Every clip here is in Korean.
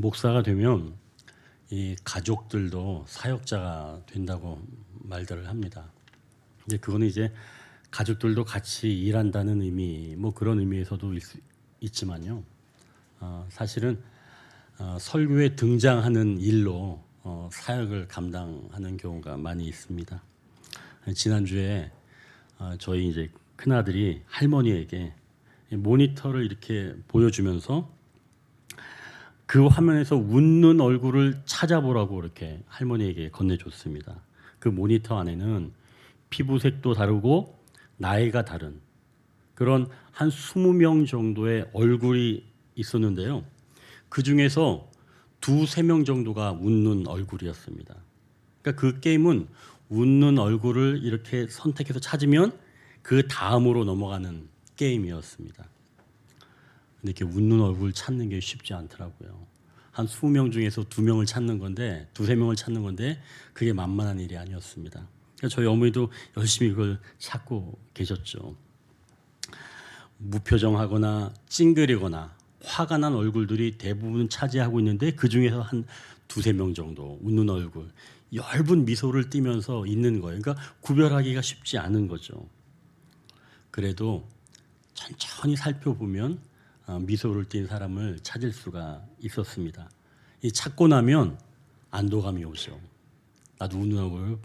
목사가 되면 이 가족들도 사역자가 된다고 말들을 합니다. 근데 그거는 이제 가족들도 같이 일한다는 의미, 뭐 그런 의미에서도 있지만요. 사실은 설교에 등장하는 일로 사역을 감당하는 경우가 많이 있습니다. 지난주에 저희 이제 큰 아들이 할머니에게 모니터를 이렇게 보여주면서 그 화면에서 웃는 얼굴을 찾아보라고 이렇게 할머니에게 건네줬습니다. 그 모니터 안에는 피부색도 다르고 나이가 다른 그런 한 20명 정도의 얼굴이 있었는데요. 그 중에서 2-3명 정도가 웃는 얼굴이었습니다. 그러니까 그 게임은 웃는 얼굴을 이렇게 선택해서 찾으면 그 다음으로 넘어가는 게임이었습니다. 근데 이렇게 웃는 얼굴 찾는 게 쉽지 않더라고요. 한 20명 중에서 2명을 찾는 건데, 2-3명을 찾는 건데 그게 만만한 일이 아니었습니다. 그러니까 저희 어머니도 열심히 그걸 찾고 계셨죠. 무표정하거나 찡그리거나 화가 난 얼굴들이 대부분 차지하고 있는데 그 중에서 한 2-3명 정도 웃는 얼굴, 엷은 미소를 띠면서 있는 거예요. 그러니까 구별하기가 쉽지 않은 거죠. 그래도 천천히 살펴보면 미소를 띤 사람을 찾을 수가 있었습니다. 이 찾고 나면 안도감이 오죠. 나도 웃는 얼굴을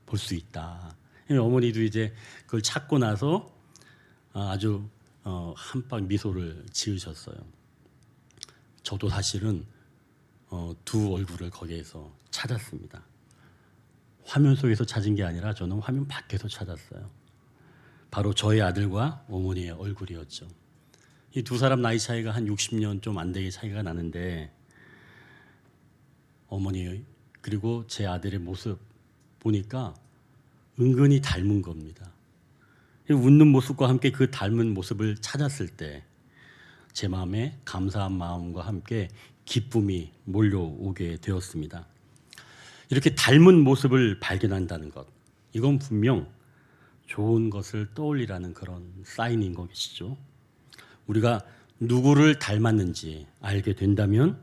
볼 수 있다. 어머니도 이제 그걸 찾고 나서 아주 한방 미소를 지으셨어요. 저도 사실은 2 얼굴을 거기에서 찾았습니다. 화면 속에서 찾은 게 아니라 저는 화면 밖에서 찾았어요. 바로 저희 아들과 어머니의 얼굴이었죠. 이 2 사람 나이 차이가 한 60년 좀 안 되게 차이가 나는데 어머니 그리고 제 아들의 모습 보니까 은근히 닮은 겁니다. 웃는 모습과 함께 그 닮은 모습을 찾았을 때 제 마음에 감사한 마음과 함께 기쁨이 몰려오게 되었습니다. 이렇게 닮은 모습을 발견한다는 것, 이건 분명 좋은 것을 떠올리라는 그런 사인인 것이죠. 우리가 누구를 닮았는지 알게 된다면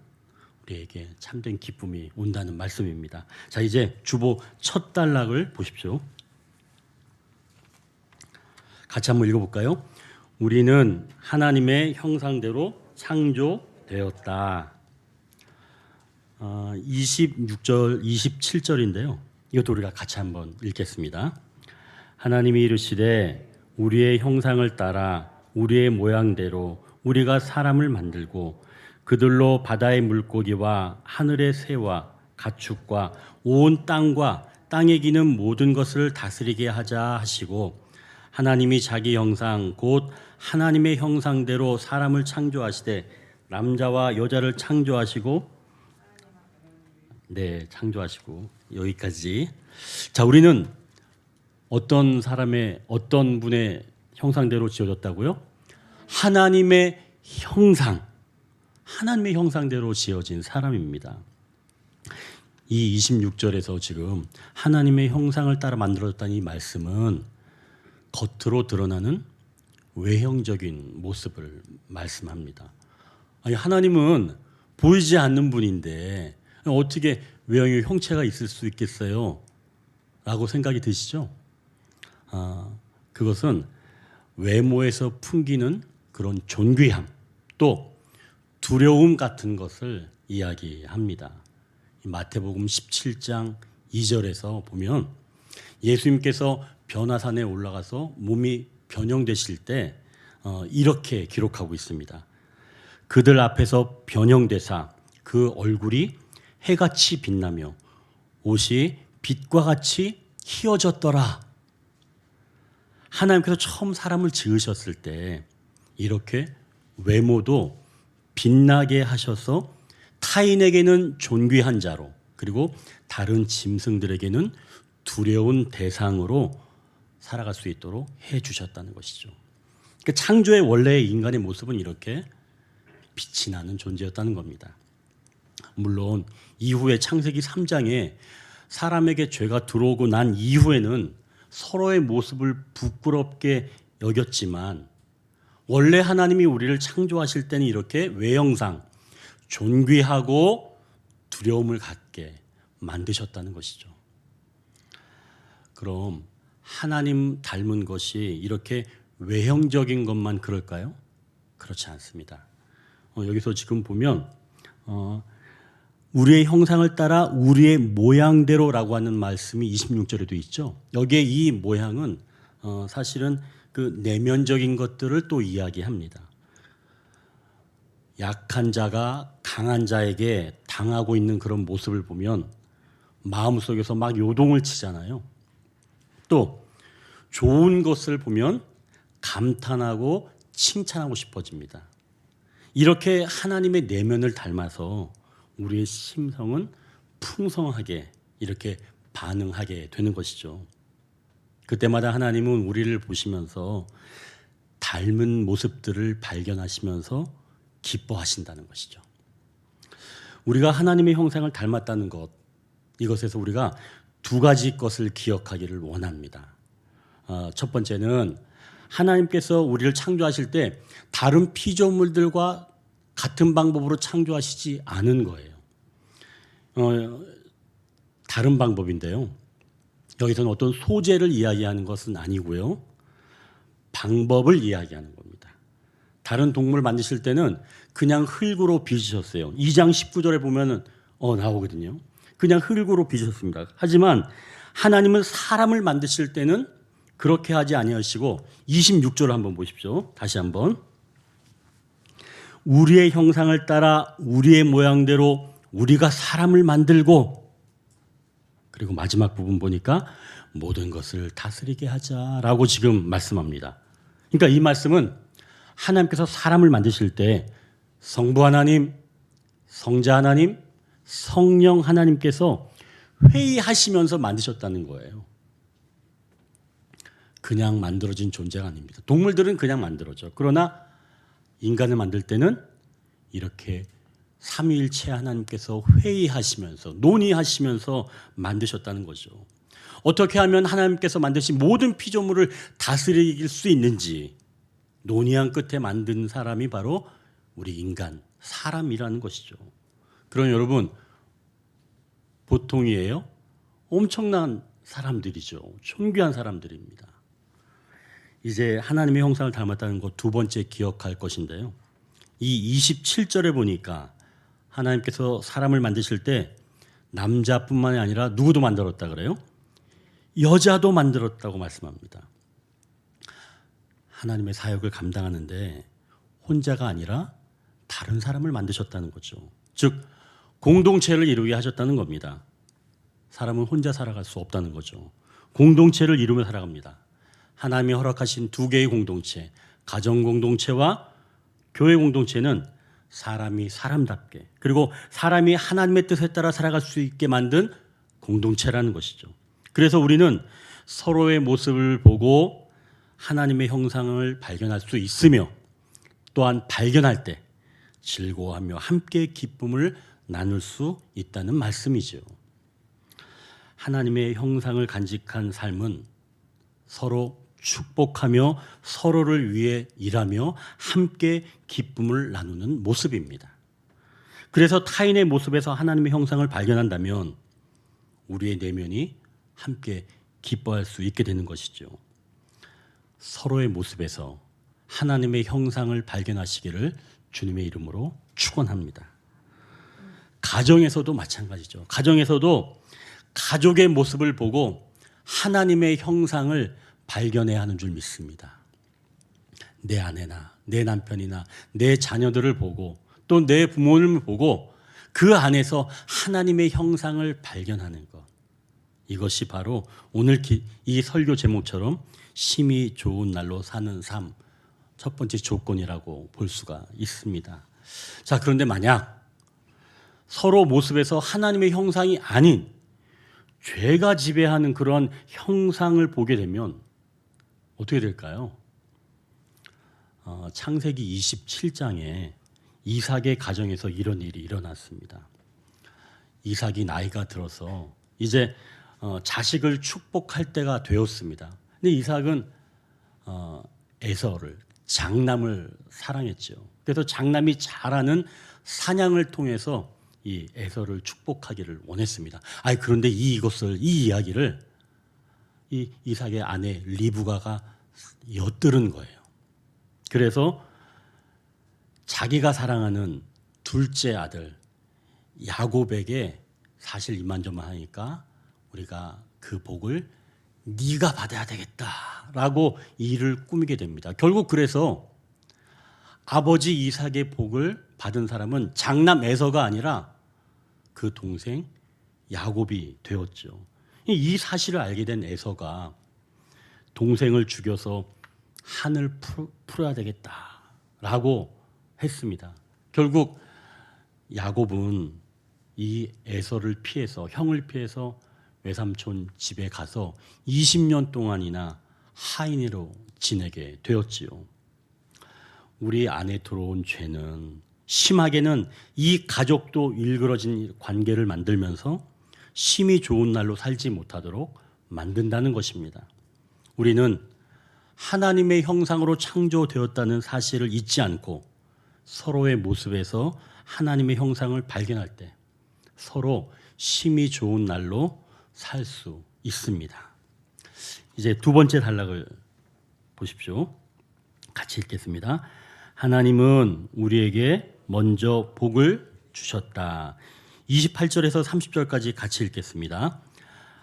우리에게 참된 기쁨이 온다는 말씀입니다. 자, 이제 주보 첫 단락을 보십시오. 같이 한번 읽어볼까요? 우리는 하나님의 형상대로 창조되었다. 26절, 27절인데요. 이것도 우리가 같이 한번 읽겠습니다. 하나님이 이르시되 우리의 형상을 따라 우리의 모양대로 우리가 사람을 만들고 그들로 바다의 물고기와 하늘의 새와 가축과 온 땅과 땅에 기는 모든 것을 다스리게 하자 하시고 하나님이 자기 형상 곧 하나님의 형상대로 사람을 창조하시되 남자와 여자를 창조하시고 창조하시고 여기까지. 자, 우리는 어떤 사람의 어떤 분의 형상대로 지어졌다고요? 하나님의 형상대로 지어진 사람입니다. 이 26절에서 지금 하나님의 형상을 따라 만들어졌다는 이 말씀은 겉으로 드러나는 외형적인 모습을 말씀합니다. 아니, 하나님은 보이지 않는 분인데 어떻게 외형의 형체가 있을 수 있겠어요? 라고 생각이 드시죠? 그것은 외모에서 풍기는 그런 존귀함 또 두려움 같은 것을 이야기합니다. 마태복음 17장 2절에서 보면 예수님께서 변화산에 올라가서 몸이 변형되실 때 이렇게 기록하고 있습니다. 그들 앞에서 변형되사 그 얼굴이 해같이 빛나며 옷이 빛과 같이 희어졌더라. 하나님께서 처음 사람을 지으셨을 때 이렇게 외모도 빛나게 하셔서 타인에게는 존귀한 자로 그리고 다른 짐승들에게는 두려운 대상으로 살아갈 수 있도록 해주셨다는 것이죠. 그러니까 창조의 원래의 인간의 모습은 이렇게 빛이 나는 존재였다는 겁니다. 물론 이후에 창세기 3장에 사람에게 죄가 들어오고 난 이후에는 서로의 모습을 부끄럽게 여겼지만 원래 하나님이 우리를 창조하실 때는 이렇게 외형상 존귀하고 두려움을 갖게 만드셨다는 것이죠. 그럼 하나님 닮은 것이 이렇게 외형적인 것만 그럴까요? 그렇지 않습니다. 여기서 지금 보면 우리의 형상을 따라 우리의 모양대로라고 하는 말씀이 26절에도 있죠. 여기에 이 모양은 사실은 그 내면적인 것들을 또 이야기합니다. 약한 자가 강한 자에게 당하고 있는 그런 모습을 보면 마음속에서 막 요동을 치잖아요. 또 좋은 것을 보면 감탄하고 칭찬하고 싶어집니다. 이렇게 하나님의 내면을 닮아서 우리의 심성은 풍성하게 이렇게 반응하게 되는 것이죠. 그때마다 하나님은 우리를 보시면서 닮은 모습들을 발견하시면서 기뻐하신다는 것이죠. 우리가 하나님의 형상을 닮았다는 것, 이것에서 우리가 두 가지 것을 기억하기를 원합니다. 첫 번째는 하나님께서 우리를 창조하실 때 다른 피조물들과 같은 방법으로 창조하시지 않은 거예요. 다른 방법인데요. 여기서는 어떤 소재를 이야기하는 것은 아니고요. 방법을 이야기하는 겁니다. 다른 동물 만드실 때는 그냥 흙으로 빚으셨어요. 2장 19절에 보면은 나오거든요. 그냥 흙으로 빚으셨습니다. 하지만 하나님은 사람을 만드실 때는 그렇게 하지 아니하시고 26절을 한번 보십시오. 다시 한번. 우리의 형상을 따라 우리의 모양대로 우리가 사람을 만들고, 그리고 마지막 부분 보니까 모든 것을 다스리게 하자라고 지금 말씀합니다. 그러니까 이 말씀은 하나님께서 사람을 만드실 때 성부 하나님, 성자 하나님, 성령 하나님께서 회의하시면서 만드셨다는 거예요. 그냥 만들어진 존재가 아닙니다. 동물들은 그냥 만들어져. 그러나 인간을 만들 때는 이렇게 삼위일체 하나님께서 회의하시면서 논의하시면서 만드셨다는 거죠. 어떻게 하면 하나님께서 만드신 모든 피조물을 다스릴 수 있는지 논의한 끝에 만든 사람이 바로 우리 인간, 사람이라는 것이죠. 그럼 여러분, 보통이에요? 엄청난 사람들이죠. 존귀한 사람들입니다. 이제 하나님의 형상을 닮았다는 것 두 번째 기억할 것인데요. 이 27절에 보니까 하나님께서 사람을 만드실 때 남자뿐만이 아니라 누구도 만들었다 그래요? 여자도 만들었다고 말씀합니다. 하나님의 사역을 감당하는데 혼자가 아니라 다른 사람을 만드셨다는 거죠. 즉 공동체를 이루게 하셨다는 겁니다. 사람은 혼자 살아갈 수 없다는 거죠. 공동체를 이루며 살아갑니다. 하나님이 허락하신 두 개의 공동체, 가정 공동체와 교회 공동체는 사람이 사람답게, 그리고 사람이 하나님의 뜻에 따라 살아갈 수 있게 만든 공동체라는 것이죠. 그래서 우리는 서로의 모습을 보고 하나님의 형상을 발견할 수 있으며, 또한 발견할 때 즐거워하며 함께 기쁨을 나눌 수 있다는 말씀이죠. 하나님의 형상을 간직한 삶은 서로 축복하며 서로를 위해 일하며 함께 기쁨을 나누는 모습입니다. 그래서 타인의 모습에서 하나님의 형상을 발견한다면 우리의 내면이 함께 기뻐할 수 있게 되는 것이죠. 서로의 모습에서 하나님의 형상을 발견하시기를 주님의 이름으로 축원합니다. 가정에서도 마찬가지죠. 가정에서도 가족의 모습을 보고 하나님의 형상을 발견해야 하는 줄 믿습니다. 내 아내나 내 남편이나 내 자녀들을 보고 또 내 부모님을 보고 그 안에서 하나님의 형상을 발견하는 것, 이것이 바로 오늘 이 설교 제목처럼 심히 좋은 날로 사는 삶 첫 번째 조건이라고 볼 수가 있습니다. 자, 그런데 만약 서로 모습에서 하나님의 형상이 아닌 죄가 지배하는 그런 형상을 보게 되면 어떻게 될까요? 창세기 27장에 이삭의 가정에서 이런 일이 일어났습니다. 이삭이 나이가 들어서 이제 자식을 축복할 때가 되었습니다. 근데 이삭은 에서를, 장남을 사랑했죠. 그래서 장남이 잘하는 사냥을 통해서 이 에서를 축복하기를 원했습니다. 그런데 이 이야기를 이 이삭의 아내 리브가가 엿들은 거예요. 그래서 자기가 사랑하는 둘째 아들 야곱에게 사실 이만저만하니까 우리가 그 복을 네가 받아야 되겠다라고 일을 꾸미게 됩니다. 결국 그래서 아버지 이삭의 복을 받은 사람은 장남 에서가 아니라 그 동생 야곱이 되었죠. 이 사실을 알게 된 에서가 동생을 죽여서 한을 풀어야 되겠다라고 했습니다. 결국 야곱은 이 에서를 피해서, 형을 피해서 외삼촌 집에 가서 20년 동안이나 하인으로 지내게 되었지요. 우리 안에 들어온 죄는 심하게는 이 가족도 일그러진 관계를 만들면서 심히 좋은 날로 살지 못하도록 만든다는 것입니다. 우리는 하나님의 형상으로 창조되었다는 사실을 잊지 않고 서로의 모습에서 하나님의 형상을 발견할 때 서로 심히 좋은 날로 살 수 있습니다. 이제 두 번째 단락을 보십시오. 같이 읽겠습니다. 하나님은 우리에게 먼저 복을 주셨다. 28절에서 30절까지 같이 읽겠습니다.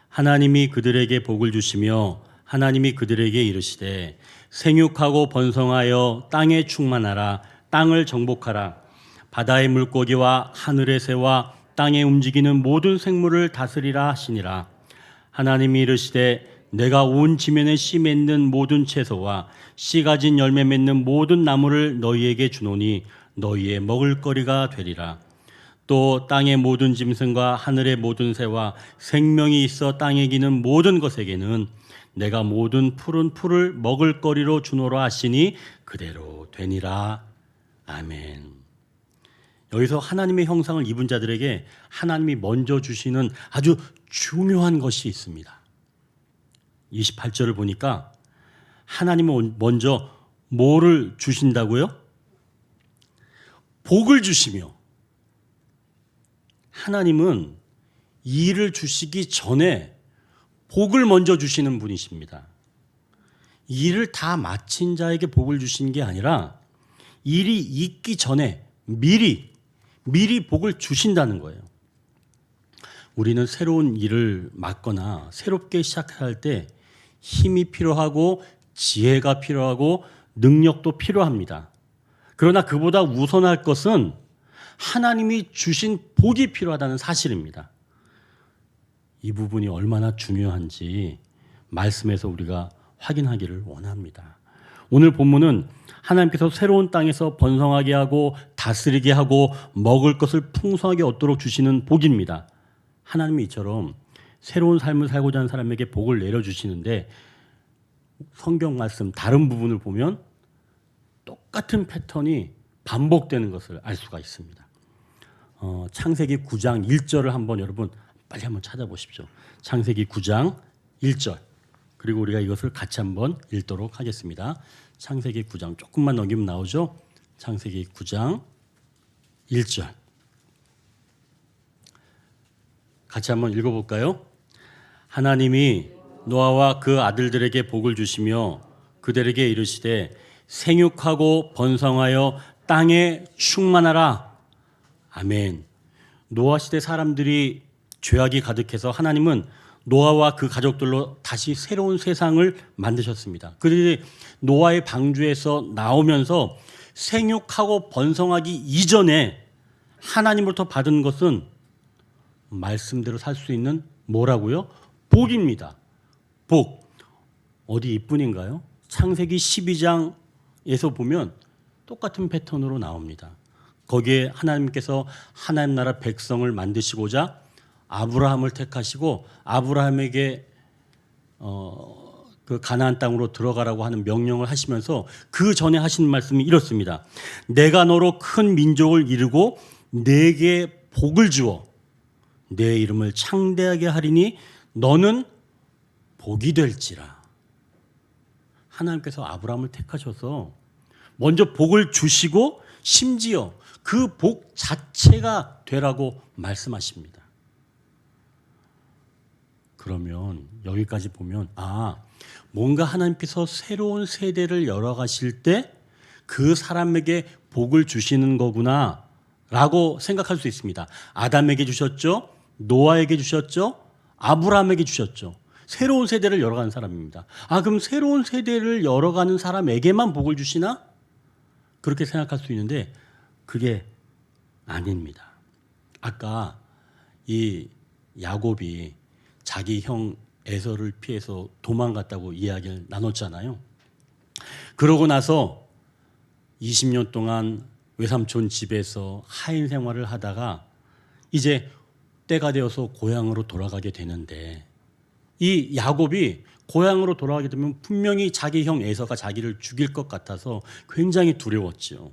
하나님이 그들에게 복을 주시며 하나님이 그들에게 이르시되 생육하고 번성하여 땅에 충만하라. 땅을 정복하라. 바다의 물고기와 하늘의 새와 땅에 움직이는 모든 생물을 다스리라 하시니라. 하나님이 이르시되 내가 온 지면에 씨 맺는 모든 채소와 씨 가진 열매 맺는 모든 나무를 너희에게 주노니 너희의 먹을거리가 되리라. 또 땅의 모든 짐승과 하늘의 모든 새와 생명이 있어 땅에 기는 모든 것에게는 내가 모든 푸른 풀을 먹을거리로 주노라 하시니 그대로 되니라. 아멘. 여기서 하나님의 형상을 입은 자들에게 하나님이 먼저 주시는 아주 중요한 것이 있습니다. 28절을 보니까 하나님은 먼저 뭐를 주신다고요? 복을 주시며, 하나님은 일을 주시기 전에 복을 먼저 주시는 분이십니다. 일을 다 마친 자에게 복을 주신 게 아니라 일이 있기 전에 미리 복을 주신다는 거예요. 우리는 새로운 일을 맡거나 새롭게 시작할 때 힘이 필요하고 지혜가 필요하고 능력도 필요합니다. 그러나 그보다 우선할 것은 하나님이 주신 복이 필요하다는 사실입니다. 이 부분이 얼마나 중요한지 말씀에서 우리가 확인하기를 원합니다. 오늘 본문은 하나님께서 새로운 땅에서 번성하게 하고 다스리게 하고 먹을 것을 풍성하게 얻도록 주시는 복입니다. 하나님이 이처럼 새로운 삶을 살고자 하는 사람에게 복을 내려주시는데 성경 말씀 다른 부분을 보면 똑같은 패턴이 반복되는 것을 알 수가 있습니다. 창세기 9장 1절을 한번 여러분 빨리 한번 찾아보십시오. 창세기 9장 1절. 그리고 우리가 이것을 같이 한번 읽도록 하겠습니다. 창세기 9장 조금만 넘기면 나오죠. 창세기 9장 1절. 같이 한번 읽어볼까요? 하나님이 노아와 그 아들들에게 복을 주시며 그들에게 이르시되 생육하고 번성하여 땅에 충만하라. 아멘. 노아 시대 사람들이 죄악이 가득해서 하나님은 노아와 그 가족들로 다시 새로운 세상을 만드셨습니다. 그들이 노아의 방주에서 나오면서 생육하고 번성하기 이전에 하나님으로부터 받은 것은 말씀대로 살 수 있는 뭐라고요? 복입니다. 복. 어디 이뿐인가요? 창세기 12장에서 보면 똑같은 패턴으로 나옵니다. 거기에 하나님께서 하나님 나라 백성을 만드시고자 아브라함을 택하시고 아브라함에게 그 가나안 땅으로 들어가라고 하는 명령을 하시면서 그 전에 하신 말씀이 이렇습니다. 내가 너로 큰 민족을 이루고 내게 복을 주어 내 이름을 창대하게 하리니 너는 복이 될지라. 하나님께서 아브라함을 택하셔서 먼저 복을 주시고 심지어 그 복 자체가 되라고 말씀하십니다. 그러면 여기까지 보면 뭔가 하나님께서 새로운 세대를 열어가실 때 그 사람에게 복을 주시는 거구나 라고 생각할 수 있습니다. 아담에게 주셨죠. 노아에게 주셨죠. 아브라함에게 주셨죠. 새로운 세대를 열어가는 사람입니다. 그럼 새로운 세대를 열어가는 사람에게만 복을 주시나? 그렇게 생각할 수 있는데 그게 아닙니다. 아까 이 야곱이 자기 형 에서를 피해서 도망갔다고 이야기를 나눴잖아요. 그러고 나서 20년 동안 외삼촌 집에서 하인 생활을 하다가 이제 때가 되어서 고향으로 돌아가게 되는데 이 야곱이 고향으로 돌아가게 되면 분명히 자기 형 에서가 자기를 죽일 것 같아서 굉장히 두려웠죠.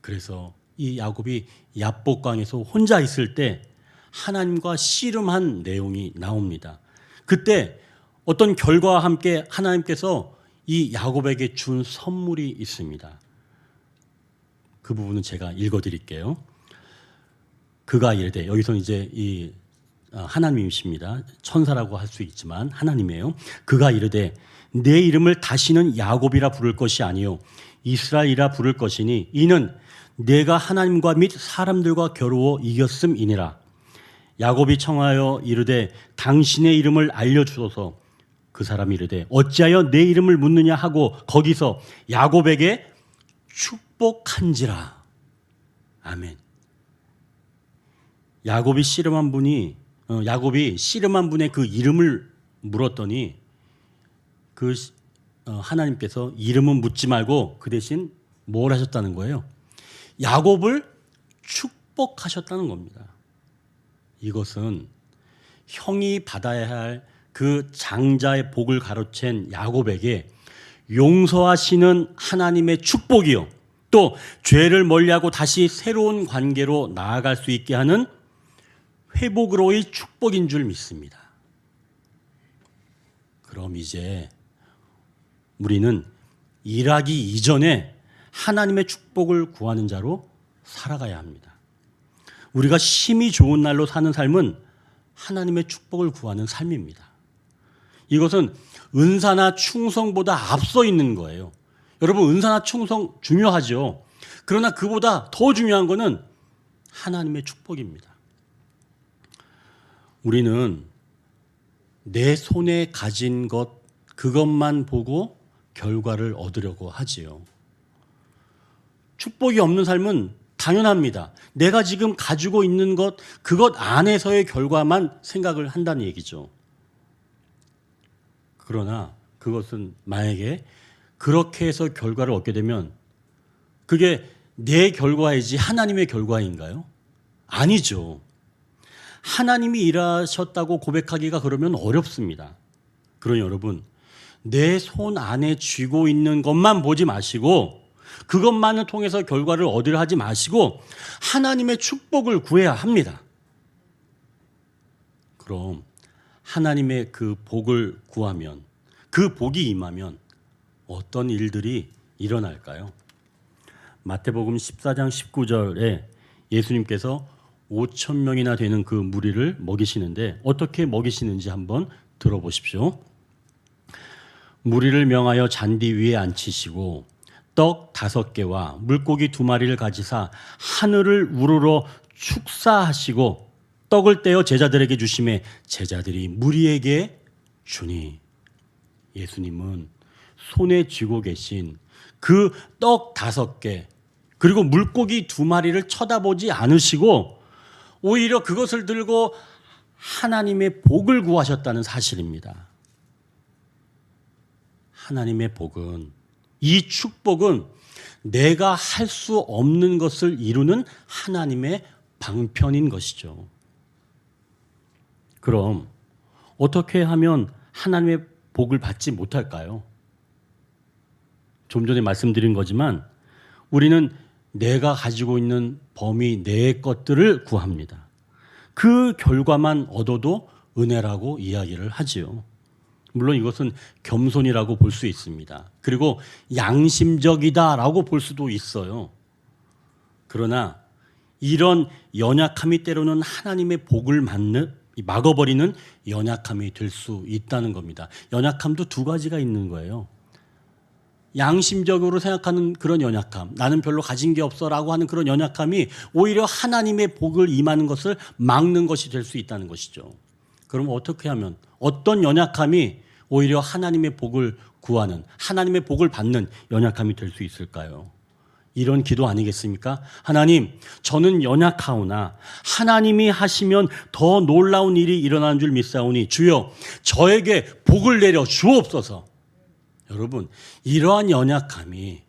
그래서 이 야곱이 야복강에서 혼자 있을 때 하나님과 씨름한 내용이 나옵니다. 그때 어떤 결과와 함께 하나님께서 이 야곱에게 준 선물이 있습니다. 그 부분은 제가 읽어드릴게요. 그가 이르되, 여기서는 이제 이 하나님이십니다. 천사라고 할 수 있지만 하나님이에요. 그가 이르되 내 이름을 다시는 야곱이라 부를 것이 아니요 이스라엘이라 부를 것이니 이는 내가 하나님과 및 사람들과 겨루어 이겼음이니라. 야곱이 청하여 이르되 당신의 이름을 알려주소서. 그 사람이 이르되 어찌하여 내 이름을 묻느냐 하고 거기서 야곱에게 축복한지라. 아멘. 야곱이 씨름한 분의 그 이름을 물었더니 그 하나님께서 이름은 묻지 말고 그 대신 뭘 하셨다는 거예요? 야곱을 축복하셨다는 겁니다. 이것은 형이 받아야 할 그 장자의 복을 가로챈 야곱에게 용서하시는 하나님의 축복이요, 또 죄를 멀리하고 다시 새로운 관계로 나아갈 수 있게 하는 회복으로의 축복인 줄 믿습니다. 그럼 이제 우리는 일하기 이전에 하나님의 축복을 구하는 자로 살아가야 합니다. 우리가 심히 좋은 날로 사는 삶은 하나님의 축복을 구하는 삶입니다. 이것은 은사나 충성보다 앞서 있는 거예요. 여러분, 은사나 충성 중요하죠. 그러나 그보다 더 중요한 것은 하나님의 축복입니다. 우리는 내 손에 가진 것, 그것만 보고 결과를 얻으려고 하지요. 축복이 없는 삶은 당연합니다. 내가 지금 가지고 있는 것, 그것 안에서의 결과만 생각을 한다는 얘기죠. 그러나 그것은 만약에 그렇게 해서 결과를 얻게 되면 그게 내 결과이지 하나님의 결과인가요? 아니죠. 하나님이 일하셨다고 고백하기가 그러면 어렵습니다. 그러니 여러분, 내 손 안에 쥐고 있는 것만 보지 마시고 그것만을 통해서 결과를 얻으려 하지 마시고 하나님의 축복을 구해야 합니다. 그럼 하나님의 그 복을 구하면, 그 복이 임하면 어떤 일들이 일어날까요? 마태복음 14장 19절에 예수님께서 5,000명이나 되는 그 무리를 먹이시는데 어떻게 먹이시는지 한번 들어보십시오. 무리를 명하여 잔디 위에 앉히시고 떡 5개와 물고기 2마리를 가지사 하늘을 우러러 축사하시고 떡을 떼어 제자들에게 주시매 제자들이 무리에게 주니. 예수님은 손에 쥐고 계신 그 떡 5개 그리고 물고기 2마리를 쳐다보지 않으시고 오히려 그것을 들고 하나님의 복을 구하셨다는 사실입니다. 하나님의 복은, 이 축복은 내가 할 수 없는 것을 이루는 하나님의 방편인 것이죠. 그럼 어떻게 하면 하나님의 복을 받지 못할까요? 좀 전에 말씀드린 거지만 우리는 내가 가지고 있는 범위 내의 것들을 구합니다. 그 결과만 얻어도 은혜라고 이야기를 하지요. 물론 이것은 겸손이라고 볼 수 있습니다. 그리고 양심적이다라고 볼 수도 있어요. 그러나 이런 연약함이 때로는 하나님의 복을 막아버리는 연약함이 될 수 있다는 겁니다. 연약함도 두 가지가 있는 거예요. 양심적으로 생각하는 그런 연약함, 나는 별로 가진 게 없어라고 하는 그런 연약함이 오히려 하나님의 복을 임하는 것을 막는 것이 될 수 있다는 것이죠. 그럼 어떻게 하면, 어떤 연약함이 오히려 하나님의 복을 구하는, 하나님의 복을 받는 연약함이 될 수 있을까요? 이런 기도 아니겠습니까? 하나님, 저는 연약하오나 하나님이 하시면 더 놀라운 일이 일어나는 줄 믿사오니 주여 저에게 복을 내려 주옵소서. 여러분, 이러한 연약함이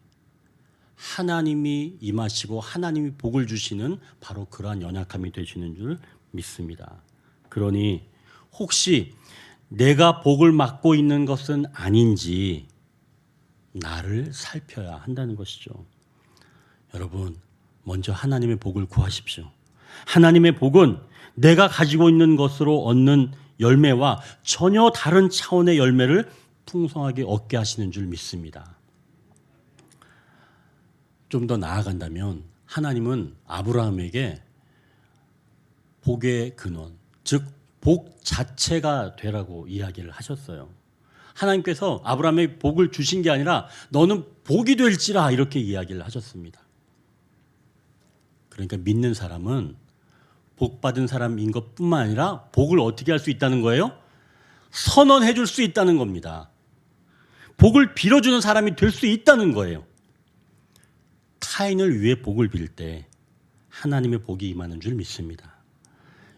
하나님이 임하시고 하나님이 복을 주시는 바로 그러한 연약함이 되시는 줄 믿습니다. 그러니 혹시 내가 복을 받고 있는 것은 아닌지 나를 살펴야 한다는 것이죠. 여러분, 먼저 하나님의 복을 구하십시오. 하나님의 복은 내가 가지고 있는 것으로 얻는 열매와 전혀 다른 차원의 열매를 풍성하게 얻게 하시는 줄 믿습니다. 좀 더 나아간다면 하나님은 아브라함에게 복의 근원, 즉 복 자체가 되라고 이야기를 하셨어요. 하나님께서 아브라함에게 복을 주신 게 아니라 너는 복이 될지라 이렇게 이야기를 하셨습니다. 그러니까 믿는 사람은 복 받은 사람인 것뿐만 아니라 복을 어떻게 할 수 있다는 거예요? 선언해 줄 수 있다는 겁니다. 복을 빌어주는 사람이 될 수 있다는 거예요. 타인을 위해 복을 빌 때 하나님의 복이 임하는 줄 믿습니다.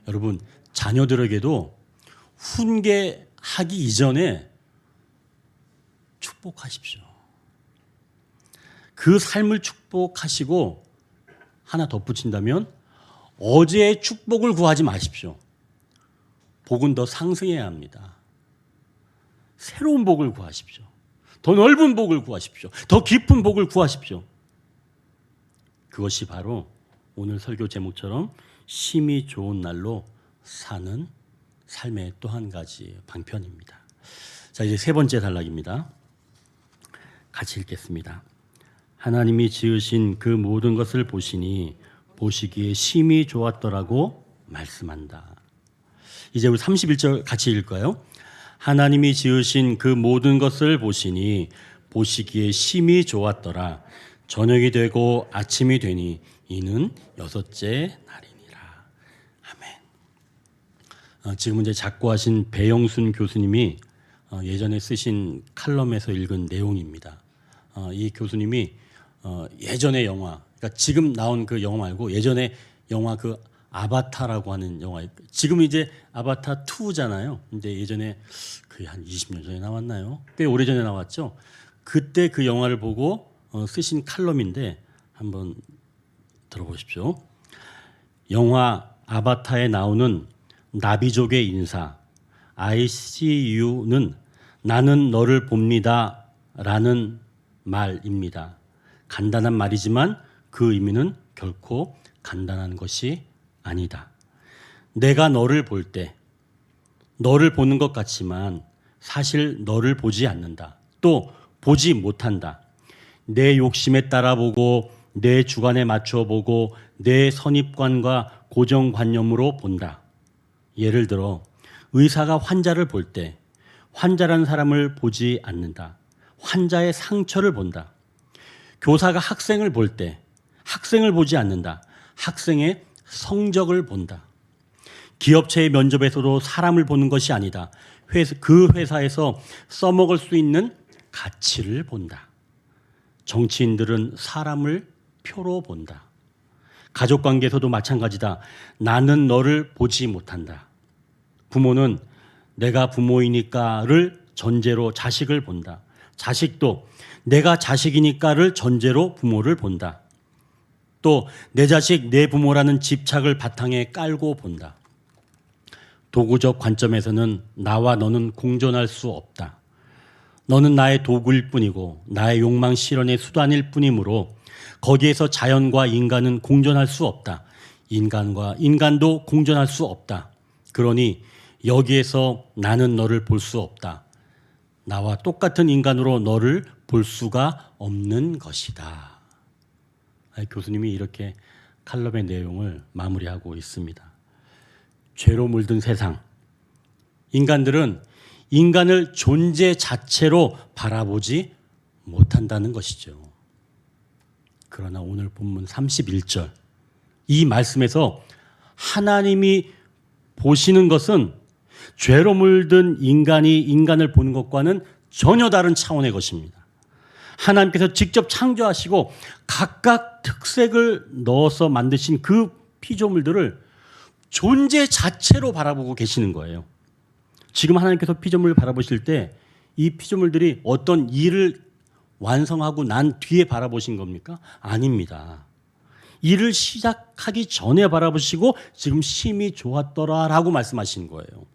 여러분, 자녀들에게도 훈계하기 이전에 축복하십시오. 그 삶을 축복하시고 하나 덧붙인다면 어제의 축복을 구하지 마십시오. 복은 더 상승해야 합니다. 새로운 복을 구하십시오. 더 넓은 복을 구하십시오. 더 깊은 복을 구하십시오. 그것이 바로 오늘 설교 제목처럼 심히 좋은 날로 사는 삶의 또 한 가지 방편입니다. 자, 이제 세 번째 단락입니다. 같이 읽겠습니다. 하나님이 지으신 그 모든 것을 보시니 보시기에 심히 좋았더라고 말씀한다. 이제 우리 31절 같이 읽을까요? 하나님이 지으신 그 모든 것을 보시니 보시기에 심히 좋았더라. 저녁이 되고 아침이 되니 이는 여섯째 날이니라. 아멘. 지금 이제 작고하신 배영순 교수님이 예전에 쓰신 칼럼에서 읽은 내용입니다. 이 교수님이 예전의 영화, 그러니까 지금 나온 그 영화 말고 예전에 영화 그 아바타라고 하는 영화, 지금 이제 아바타 2잖아요. 근데 예전에 거의 한 20년 전에 나왔나요? 꽤 오래전에 나왔죠. 그때 그 영화를 보고 쓰신 칼럼인데 한번 들어보십시오. 영화 아바타에 나오는 나비족의 인사 I see you는 나는 너를 봅니다 라는 말입니다. 간단한 말이지만 그 의미는 결코 간단한 것이 아니다. 내가 너를 볼 때 너를 보는 것 같지만 사실 너를 보지 않는다. 또 보지 못한다. 내 욕심에 따라 보고 내 주관에 맞춰 보고 내 선입관과 고정관념으로 본다. 예를 들어 의사가 환자를 볼 때 환자라는 사람을 보지 않는다. 환자의 상처를 본다. 교사가 학생을 볼 때 학생을 보지 않는다. 학생의 성적을 본다. 기업체의 면접에서도 사람을 보는 것이 아니다. 그 회사에서 써먹을 수 있는 가치를 본다. 정치인들은 사람을 표로 본다. 가족관계에서도 마찬가지다. 나는 너를 보지 못한다. 부모는 내가 부모이니까를 전제로 자식을 본다. 자식도 내가 자식이니까를 전제로 부모를 본다. 또 내 자식, 내 부모라는 집착을 바탕에 깔고 본다. 도구적 관점에서는 나와 너는 공존할 수 없다. 너는 나의 도구일 뿐이고 나의 욕망 실현의 수단일 뿐이므로 거기에서 자연과 인간은 공존할 수 없다. 인간과 인간도 공존할 수 없다. 그러니 여기에서 나는 너를 볼 수 없다. 나와 똑같은 인간으로 너를 볼 수가 없는 것이다. 교수님이 이렇게 칼럼의 내용을 마무리하고 있습니다. 죄로 물든 세상. 인간들은 인간을 존재 자체로 바라보지 못한다는 것이죠. 그러나 오늘 본문 31절 이 말씀에서 하나님이 보시는 것은 죄로 물든 인간이 인간을 보는 것과는 전혀 다른 차원의 것입니다. 하나님께서 직접 창조하시고 각각 특색을 넣어서 만드신 그 피조물들을 존재 자체로 바라보고 계시는 거예요. 지금 하나님께서 피조물을 바라보실 때 이 피조물들이 어떤 일을 완성하고 난 뒤에 바라보신 겁니까? 아닙니다. 일을 시작하기 전에 바라보시고 지금 심히 좋았더라라고 말씀하신 거예요.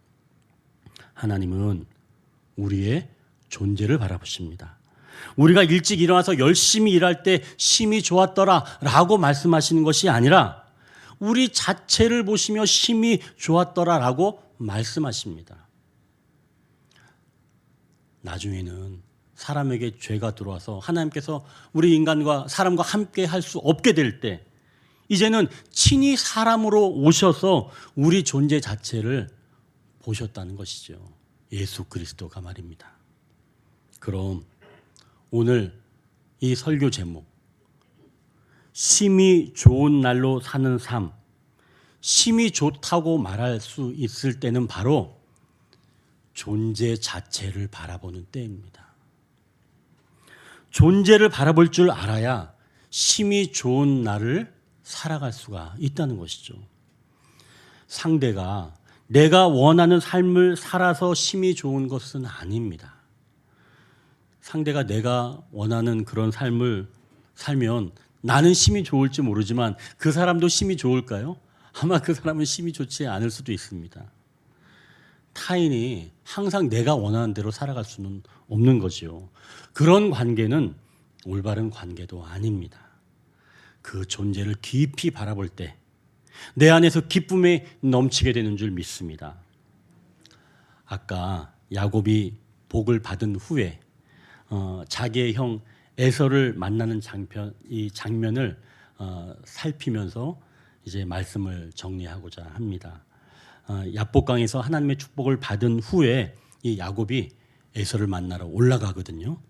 하나님은 우리의 존재를 바라보십니다. 우리가 일찍 일어나서 열심히 일할 때 심히 좋았더라라고 말씀하시는 것이 아니라 우리 자체를 보시며 심히 좋았더라라고 말씀하십니다. 나중에는 사람에게 죄가 들어와서 하나님께서 우리 인간과 사람과 함께 할 수 없게 될 때 이제는 친히 사람으로 오셔서 우리 존재 자체를 보셨다는 것이죠. 예수 그리스도가 말입니다. 그럼 오늘 이 설교 제목 심히 좋은 날로 사는 삶, 심히 좋다고 말할 수 있을 때는 바로 존재 자체를 바라보는 때입니다. 존재를 바라볼 줄 알아야 심히 좋은 날을 살아갈 수가 있다는 것이죠. 상대가 내가 원하는 삶을 살아서 심히 좋은 것은 아닙니다. 상대가 내가 원하는 그런 삶을 살면 나는 심히 좋을지 모르지만 그 사람도 심히 좋을까요? 아마 그 사람은 심히 좋지 않을 수도 있습니다. 타인이 항상 내가 원하는 대로 살아갈 수는 없는 거죠. 그런 관계는 올바른 관계도 아닙니다. 그 존재를 깊이 바라볼 때 내 안에서 기쁨에 넘치게 되는 줄 믿습니다. 아까 야곱이 복을 받은 후에 자기의 형 에서를 만나는 이 장면을 살피면서 이제 말씀을 정리하고자 합니다. 야복강에서 하나님의 축복을 받은 후에 이 야곱이 에서를 만나러 올라가거든요.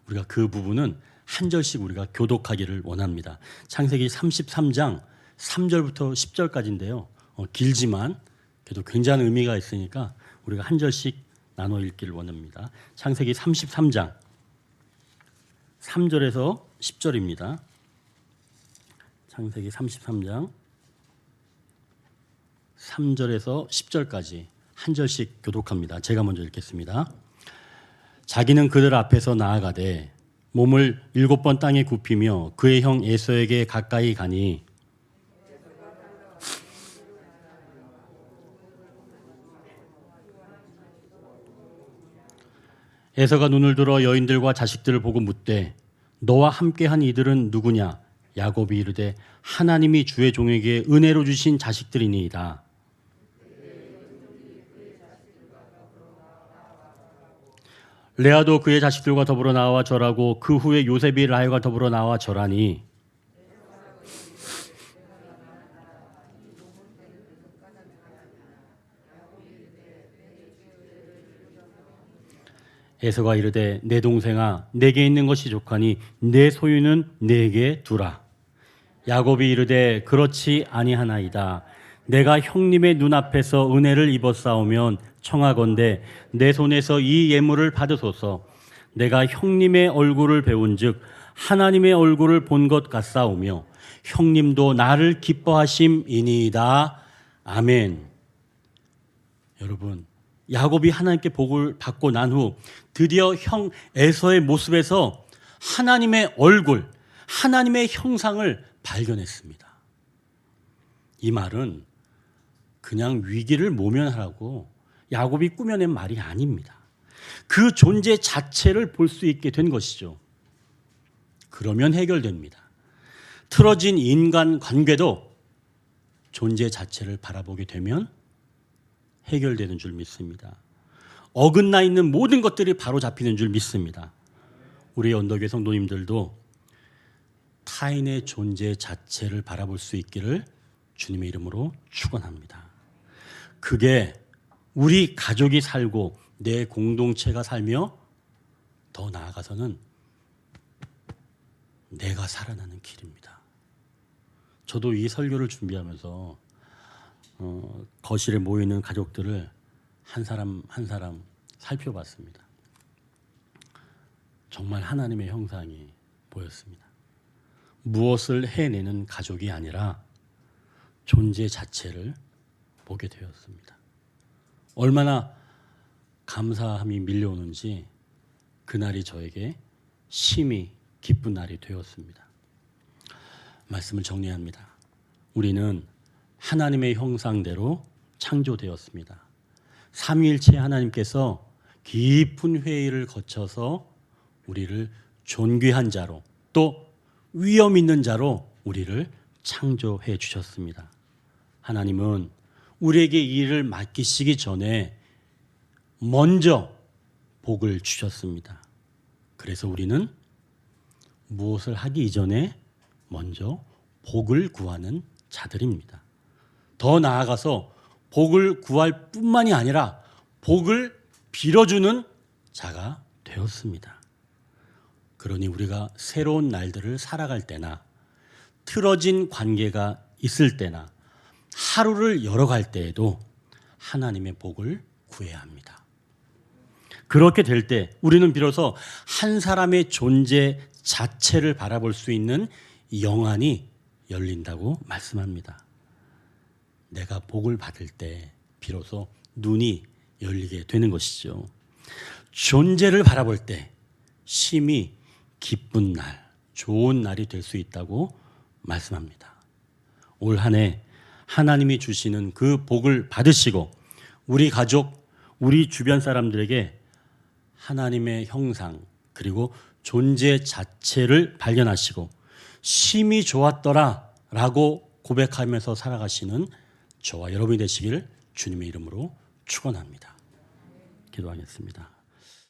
우리가 그 부분은 한 절씩 우리가 교독하기를 원합니다. 창세기 33장 3절부터 10절까지인데요. 길지만 그래도 굉장한 의미가 있으니까 우리가 한 절씩 나눠 읽기를 원합니다. 창세기 33장 3절에서 10절입니다. 창세기 33장 3절에서 10절까지 한 절씩 교독합니다. 제가 먼저 읽겠습니다. 자기는 그들 앞에서 나아가되 몸을 7번 땅에 굽히며 그의 형 에서에게 가까이 가니 에서가 눈을 들어 여인들과 자식들을 보고 묻되 너와 함께한 이들은 누구냐? 야곱이 이르되 하나님이 주의 종에게 은혜로 주신 자식들이니이다. 레아도 그의 자식들과 더불어 나와 절하고 그 후에 요셉이 라헬과 더불어 나와 절하니 에서가 이르되 내 동생아 내게 있는 것이 족하니 내 소유는 내게 두라. 야곱이 이르되 그렇지 아니하나이다. 내가 형님의 눈앞에서 은혜를 입었사오면 청하건대 내 손에서 이 예물을 받으소서. 내가 형님의 얼굴을 배운즉 하나님의 얼굴을 본 것 같사오며 형님도 나를 기뻐하심이니이다. 아멘. 여러분, 야곱이 하나님께 복을 받고 난 후 드디어 형 에서의 모습에서 하나님의 얼굴, 하나님의 형상을 발견했습니다. 이 말은 그냥 위기를 모면하라고 야곱이 꾸며낸 말이 아닙니다. 그 존재 자체를 볼 수 있게 된 것이죠. 그러면 해결됩니다. 틀어진 인간 관계도 존재 자체를 바라보게 되면 해결되는 줄 믿습니다. 어긋나 있는 모든 것들이 바로 잡히는 줄 믿습니다. 우리 언덕의 성도님들도 타인의 존재 자체를 바라볼 수 있기를 주님의 이름으로 축원합니다. 그게 우리 가족이 살고 내 공동체가 살며 더 나아가서는 내가 살아나는 길입니다. 저도 이 설교를 준비하면서 거실에 모이는 가족들을 한 사람 한 사람 살펴봤습니다. 정말 하나님의 형상이 보였습니다. 무엇을 해내는 가족이 아니라 존재 자체를 보게 되었습니다. 얼마나 감사함이 밀려오는지 그날이 저에게 심히 기쁜 날이 되었습니다. 말씀을 정리합니다. 우리는 하나님의 형상대로 창조되었습니다. 삼위일체 하나님께서 깊은 회의를 거쳐서 우리를 존귀한 자로 또 위엄 있는 자로 우리를 창조해 주셨습니다. 하나님은 우리에게 이 일을 맡기시기 전에 먼저 복을 주셨습니다. 그래서 우리는 무엇을 하기 이전에 먼저 복을 구하는 자들입니다. 더 나아가서 복을 구할 뿐만이 아니라 복을 빌어주는 자가 되었습니다. 그러니 우리가 새로운 날들을 살아갈 때나 틀어진 관계가 있을 때나 하루를 열어갈 때에도 하나님의 복을 구해야 합니다. 그렇게 될 때 우리는 비로소 한 사람의 존재 자체를 바라볼 수 있는 영안이 열린다고 말씀합니다. 내가 복을 받을 때 비로소 눈이 열리게 되는 것이죠. 존재를 바라볼 때 심히 기쁜 날, 좋은 날이 될 수 있다고 말씀합니다. 올 한 해 하나님이 주시는 그 복을 받으시고 우리 가족, 우리 주변 사람들에게 하나님의 형상 그리고 존재 자체를 발견하시고 심히 좋았더라 라고 고백하면서 살아가시는 저와 여러분이 되시기를 주님의 이름으로 축원합니다. 기도하겠습니다.